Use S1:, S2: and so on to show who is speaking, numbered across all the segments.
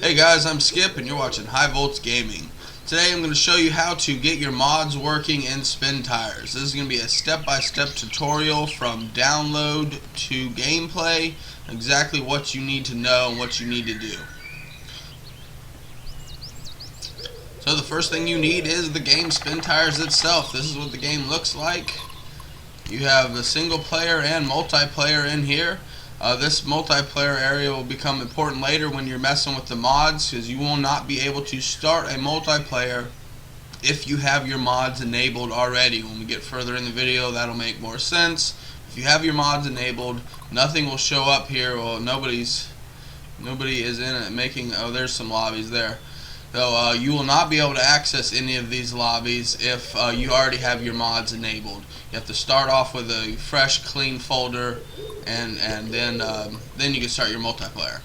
S1: Hey guys, I'm Skip and you're watching High Volts Gaming. Today I'm going to show you how to get your mods working in Spintires. This is going to be a step-by-step tutorial from download to gameplay, exactly what you need to know and what you need to do. So the first thing you need is the game Spintires itself. This is what the game looks like. You have a single player and multiplayer in here. This multiplayer area will become important later when you're messing with the mods, because you will not be able to start a multiplayer if you have your mods enabled already. When we get further in the video, that'll make more sense. If you have your mods enabled, nothing will show up here. Well, nobody is in it making. Oh, there's some lobbies there. So you will not be able to access any of these lobbies if you already have your mods enabled. You have to start off with a fresh, clean folder, and then you can start your multiplayer.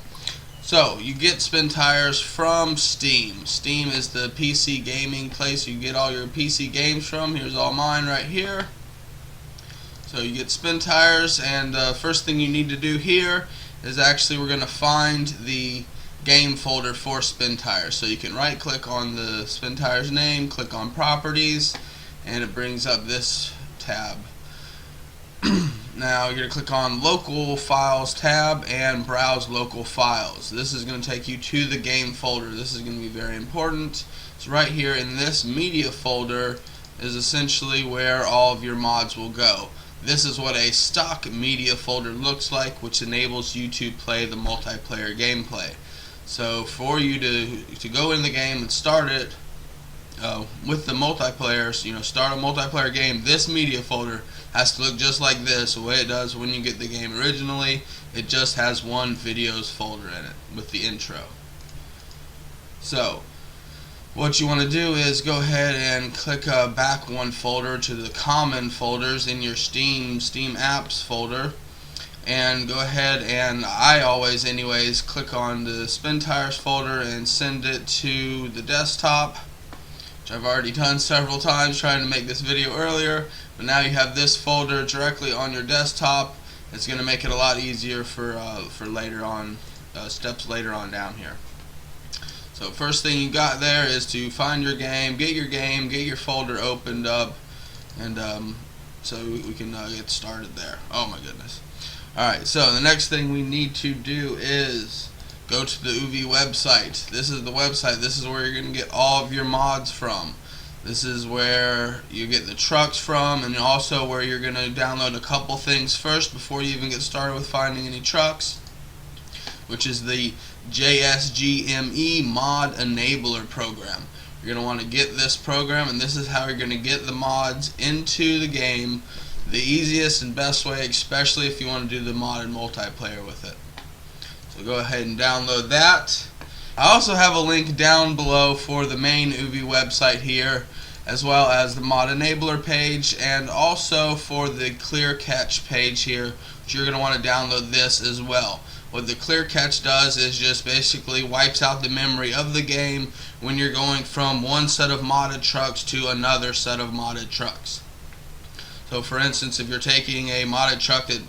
S1: So you get Spintires from Steam. Steam is the PC gaming place you get all your PC games from. Here's all mine right here. So you get Spintires, and first thing you need to do here is actually we're going to find the game folder for Spintires. So you can right click on the Spintires name, click on properties, and it brings up this tab. Now you're going to click on local files tab and browse local files. This is going to take you to the game folder. This is going to be very important. So right here in this media folder is essentially where all of your mods will go. This is what a stock media folder looks like, which enables you to play the multiplayer gameplay. So for you to go in the game and start it with the multiplayer, start a multiplayer game, this media folder has to look just like this, the way it does when you get the game originally. It just has one videos folder in it with the intro. So what you want to do is go ahead and click back one folder to the common folders in your Steam apps folder, and go ahead and I always anyways click on the Spintires folder and send it to the desktop, which I've already done several times trying to make this video earlier, but now you have this folder directly on your desktop. It's going to make it a lot easier for later on, steps later on down here. So first thing you got there is to find your game, get your folder opened up, and so we can get started there. Oh my goodness. Alright, so the next thing we need to do is go to the UV website. This is the website. This is where you're going to get all of your mods from. This is where you get the trucks from, and also where you're going to download a couple things first before you even get started with finding any trucks, which is the JSGME Mod Enabler program. You're going to want to get this program, and this is how you're going to get the mods into the game the easiest and best way, especially if you want to do the modded multiplayer with it. So go ahead and download that. I also have a link down below for the main UV website here, as well as the mod enabler page, and also for the clear catch page here, which you're going to want to download this as well. What the clear catch does is just basically wipes out the memory of the game when you're going from one set of modded trucks to another set of modded trucks. So for instance, if you're taking a modded truck that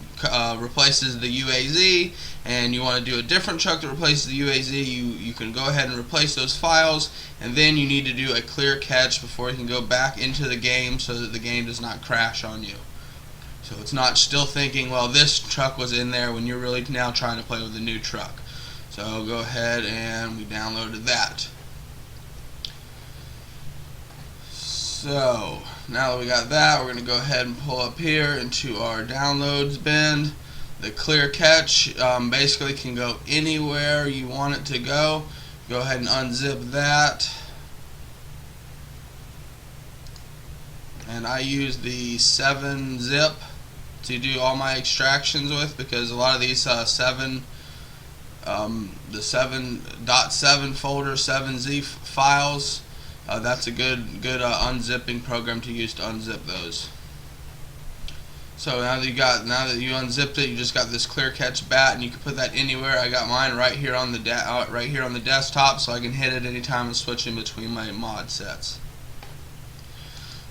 S1: replaces the UAZ, and you want to do a different truck that replaces the UAZ, you can go ahead and replace those files, and then you need to do a clear catch before you can go back into the game so that the game does not crash on you. So it's not still thinking, well, this truck was in there, when you're really now trying to play with a new truck. So go ahead, and we downloaded that. So now that we got that, we're going to go ahead and pull up here into our downloads bin. The clear catch basically can go anywhere you want it to go. Go ahead and unzip that. And I use the 7-zip to do all my extractions with, because a lot of these the 7.7 folder, 7Z files, that's a good unzipping program to use to unzip those. So now that you unzipped it, you just got this clear catch bat, and you can put that anywhere. I got mine right here on the desktop, so I can hit it anytime and switch in between my mod sets.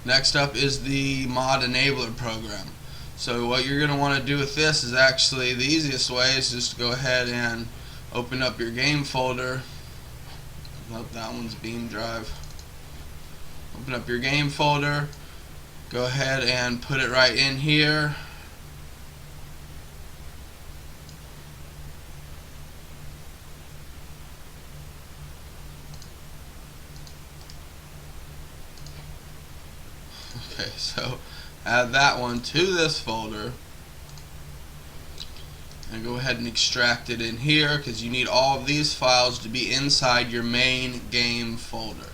S1: Next up is the mod enabler program. So what you're going to want to do with this is actually the easiest way is just to go ahead and open up your game folder Nope, that one's BeamNG.Drive. Open up your game folder. Go ahead and put it right in here. Okay, so add that one to this folder and go ahead and extract it in here, because you need all of these files to be inside your main game folder.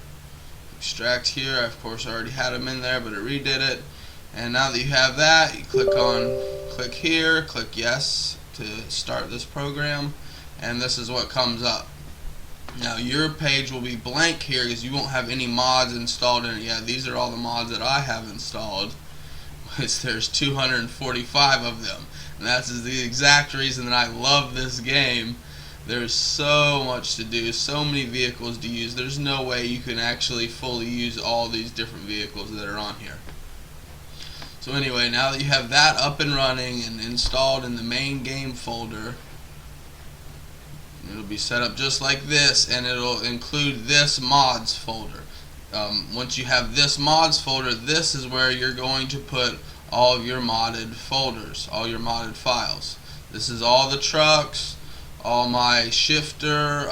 S1: Extract here. I of course already had them in there, but it redid it. And now that you have that, you click here, click yes to start this program, and this is what comes up. Now your page will be blank here because you won't have any mods installed in it yet. These are all the mods that I have installed, which there's 245 of them, and that's the exact reason that I love this game. There's so much to do, so many vehicles to use. There's no way you can actually fully use all these different vehicles that are on here. So anyway, now that you have that up and running and installed in the main game folder, it'll be set up just like this, and it'll include this mods folder. Once you have this mods folder, this is where you're going to put all of your modded folders, all your modded files. This is all the trucks, all my shifter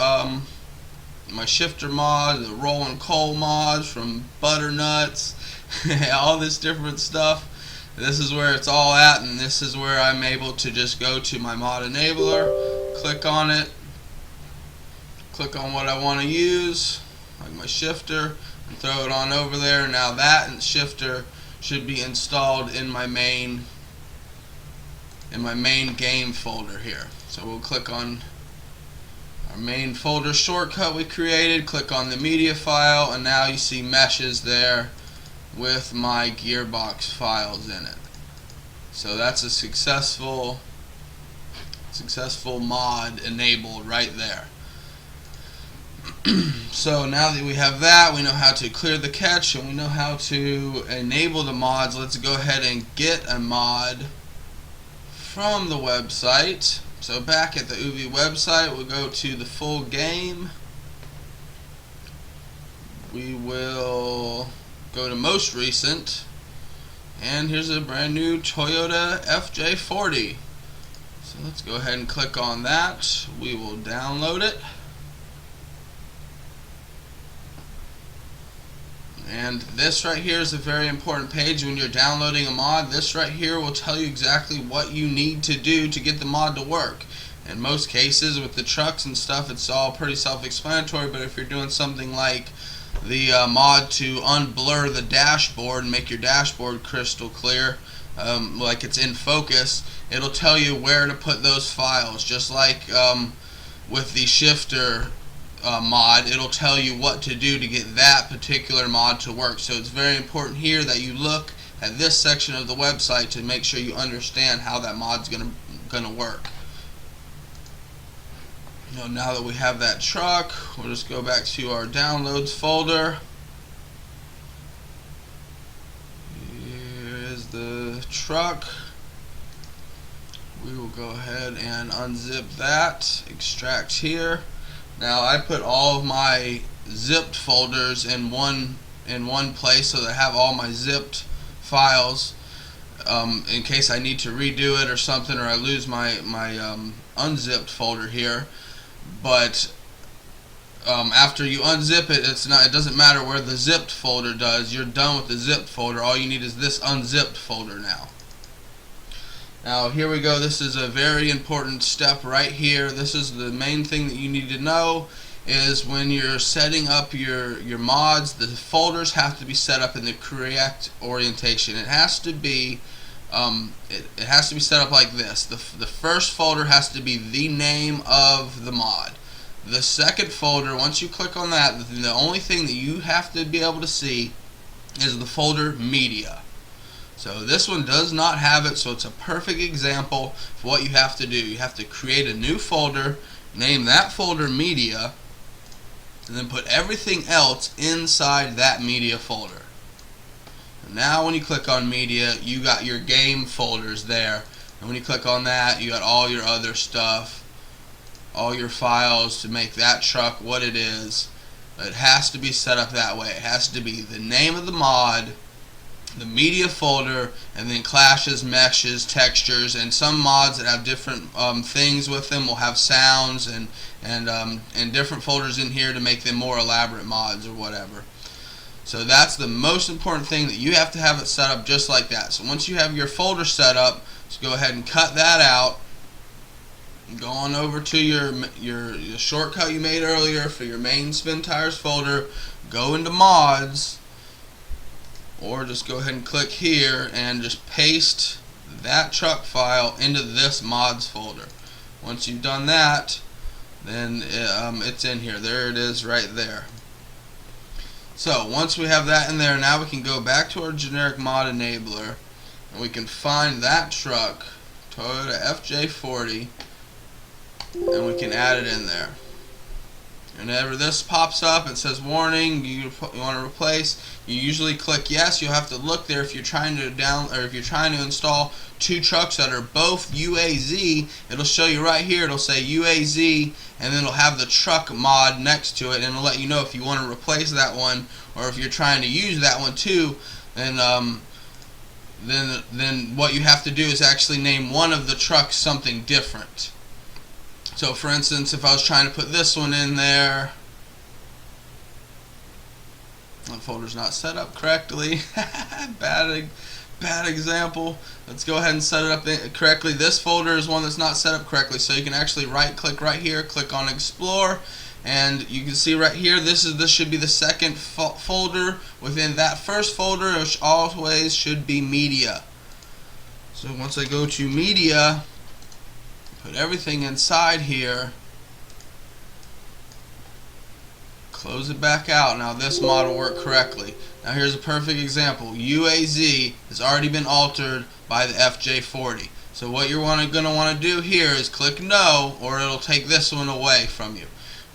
S1: mod, the rolling coal mods from Butternuts, all this different stuff. This is where it's all at, and this is where I'm able to just go to my mod enabler, click on it, click on what I want to use, like my shifter, and throw it on over there. Now that shifter should be installed in my main game folder here. So we'll click on our main folder shortcut we created, click on the media file, and now you see meshes there with my gearbox files in it. So that's a successful mod enabled right there. So now that we have that, we know how to clear the cache and we know how to enable the mods. Let's go ahead and get a mod from the website. So back at the UV website, we'll go to the full game. We will go to most recent, and here's a brand new Toyota FJ40. So let's go ahead and click on that. We will download it. And this right here is a very important page when you're downloading a mod. This right here will tell you exactly what you need to do to get the mod to work. In most cases with the trucks and stuff, it's all pretty self-explanatory, but if you're doing something like the mod to unblur the dashboard and make your dashboard crystal clear, like it's in focus, it'll tell you where to put those files. Just like with the shifter mod, it'll tell you what to do to get that particular mod to work. So it's very important here that you look at this section of the website to make sure you understand how that mod's gonna work. Now that we have that truck, we'll just go back to our downloads folder. Here is the truck. We will go ahead and unzip that, extract here. Now I put all of my zipped folders in one place so that I have all my zipped files in case I need to redo it or something, or I lose my unzipped folder here. But after you unzip it, it doesn't matter where the zipped folder does. You're done with the zipped folder. All you need is this unzipped folder now. Now here we go. This is a very important step right here. This is the main thing that you need to know, is when you're setting up your mods, the folders have to be set up in the correct orientation. It has to be it has to be set up like this. The first folder has to be the name of the mod. The second folder, once you click on that, the only thing that you have to be able to see is the folder media. So this one does not have it, so it's a perfect example of what you have to do. You have to create a new folder, name that folder media, and then put everything else inside that media folder. And now when you click on media, you got your game folders there, and when you click on that, you got all your other stuff, all your files to make that truck what it is. It has to be set up that way. It has to be the name of the mod, the media folder, and then clashes, meshes, textures, and some mods that have different things with them will have sounds and different folders in here to make them more elaborate mods or whatever. So that's the most important thing, that you have to have it set up just like that. So once you have your folder set up, just go ahead and cut that out. Go on over to your shortcut you made earlier for your main Spintires folder. Go into mods, or just go ahead and click here and just paste that truck file into this mods folder. Once you've done that, then it's in here. There it is right there. So once we have that in there, now we can go back to our generic mod enabler and we can find that truck, Toyota FJ40, and we can add it in there. Whenever this pops up, it says warning, you want to replace, you usually click yes. You'll have to look there if you're trying to install two trucks that are both UAZ. It'll show you right here, it'll say UAZ, and then it'll have the truck mod next to it, and it'll let you know if you want to replace that one, or if you're trying to use that one too. Then what you have to do is actually name one of the trucks something different. So for instance, if I was trying to put this one in there, that folder's not set up correctly. bad example. Let's go ahead and set it up correctly. This folder is one that's not set up correctly, so you can actually right click right here, click on Explore, and you can see right here this should be the second folder within that first folder, which always should be media. So once I go to media, put everything inside here, close it back out. Now this mod will work correctly. Now here's a perfect example. UAZ has already been altered by the FJ40. So what you're going to want to do here is click no, or it'll take this one away from you.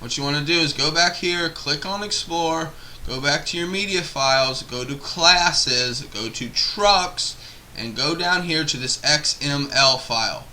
S1: What you want to do is go back here, click on Explore, go back to your media files, go to classes, go to trucks, and go down here to this XML file.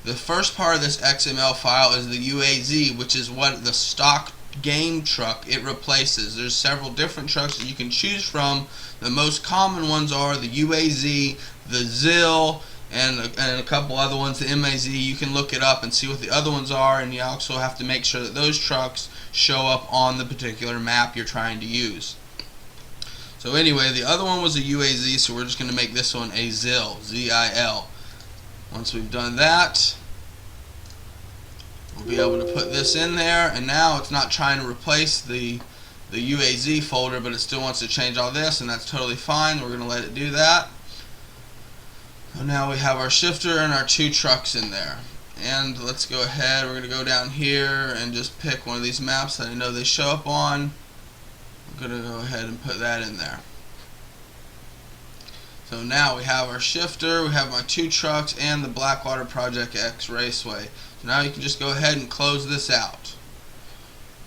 S1: The first part of this XML file is the UAZ, which is what the stock game truck it replaces. There's several different trucks that you can choose from. The most common ones are the UAZ, the ZIL, and a couple other ones, the MAZ. You can look it up and see what the other ones are, and you also have to make sure that those trucks show up on the particular map you're trying to use. So anyway, the other one was a UAZ, so we're just going to make this one a ZIL, Z-I-L. Once we've done that, we'll be able to put this in there, and now it's not trying to replace the UAZ folder, but it still wants to change all this, and that's totally fine. We're going to let it do that. So now we have our shifter and our two trucks in there. And let's go ahead, we're going to go down here and just pick one of these maps that I know they show up on. I'm going to go ahead and put that in there. So now we have our shifter, we have my two trucks, and the Blackwater Project X Raceway. So now you can just go ahead and close this out.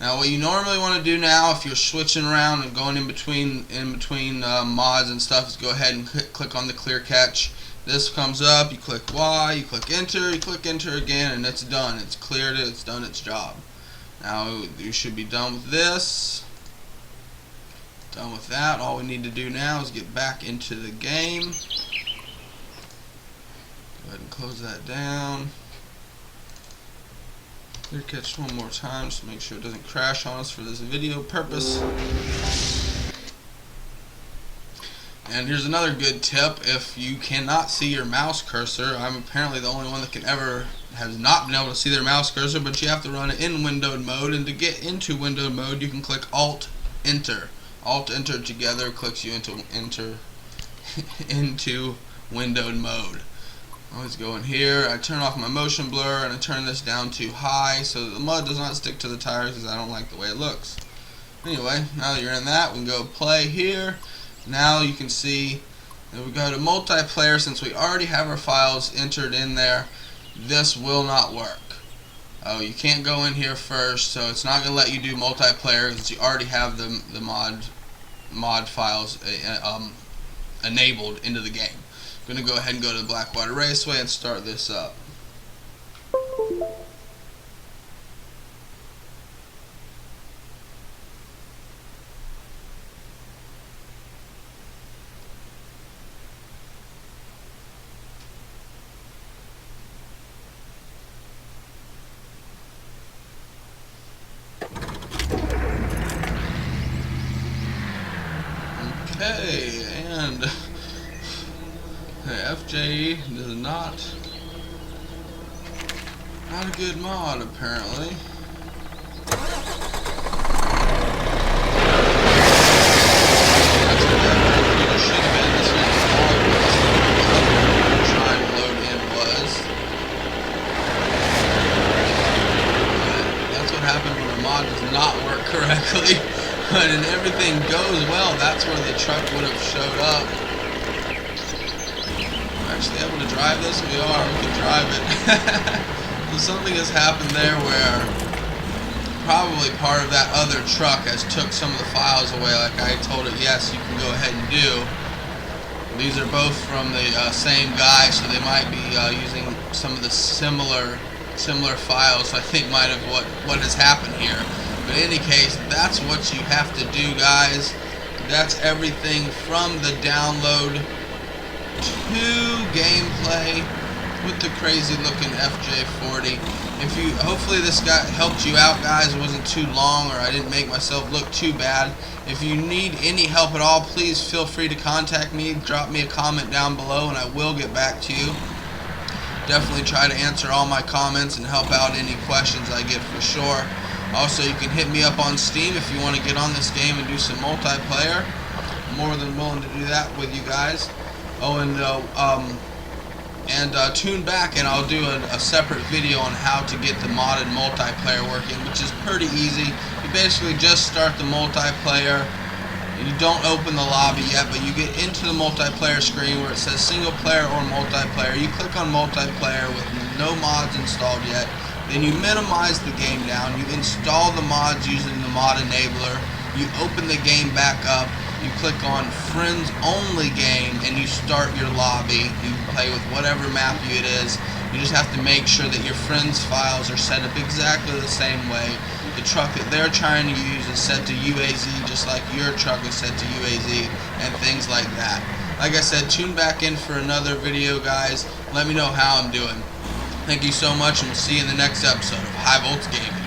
S1: Now what you normally want to do now, if you're switching around and going in between mods and stuff, is go ahead and click on the clear catch. This comes up, you click Y, you click enter again, and it's done. It's cleared it, it's done its job. Now you should be done with this. Done with that. All we need to do now is get back into the game. Go ahead and close that down. Clear catch one more time just to make sure it doesn't crash on us for this video purpose. And here's another good tip. If you cannot see your mouse cursor, I'm apparently the only one that has not been able to see their mouse cursor, but you have to run it in windowed mode, and to get into windowed mode you can click Alt-Enter. Alt-Enter together clicks you into windowed mode. I always go in here, I turn off my motion blur, and I turn this down to high so that the mud does not stick to the tires, because I don't like the way it looks. Anyway, now that you're in that, we can go play here. Now you can see that we go to multiplayer. Since we already have our files entered in there, this will not work. Oh, you can't go in here first, so it's not going to let you do multiplayer because you already have the mod files enabled into the game. I'm going to go ahead and go to the Blackwater Raceway and start this up. Okay, and FJ is not a good mod apparently. Does not work correctly, and everything goes well. That's where the truck would have showed up. We're actually able to drive this. We can drive it. So something has happened there where probably part of that other truck has took some of the files away, like I told it yes you can go ahead and do. These are both from the same guy, so they might be using some of the similar files. So I think might have what has happened here. But in any case, that's what you have to do, guys. That's everything from the download to gameplay with the crazy looking FJ40. Hopefully this helped you out, guys. It wasn't too long, or I didn't make myself look too bad. If you need any help at all, please feel free to contact me. Drop me a comment down below and I will get back to you. Definitely try to answer all my comments and help out any questions I get for sure. Also, you can hit me up on Steam if you want to get on this game and do some multiplayer. I'm more than willing to do that with you guys. Oh, and tune back and I'll do a separate video on how to get the modded multiplayer working, which is pretty easy. You basically just start the multiplayer. You don't open the lobby yet, but you get into the multiplayer screen where it says single player or multiplayer. You click on multiplayer with no mods installed yet. Then you minimize the game down. You install the mods using the mod enabler. You open the game back up. You click on friends only game and you start your lobby. You play with whatever map it is. You just have to make sure that your friends files are set up exactly the same way. The truck that they're trying to use is set to UAZ just like your truck is set to UAZ, and things like that. Like I said, tune back in for another video, guys. Let me know how I'm doing. Thank you so much, and we'll see you in the next episode of High Volts Gaming.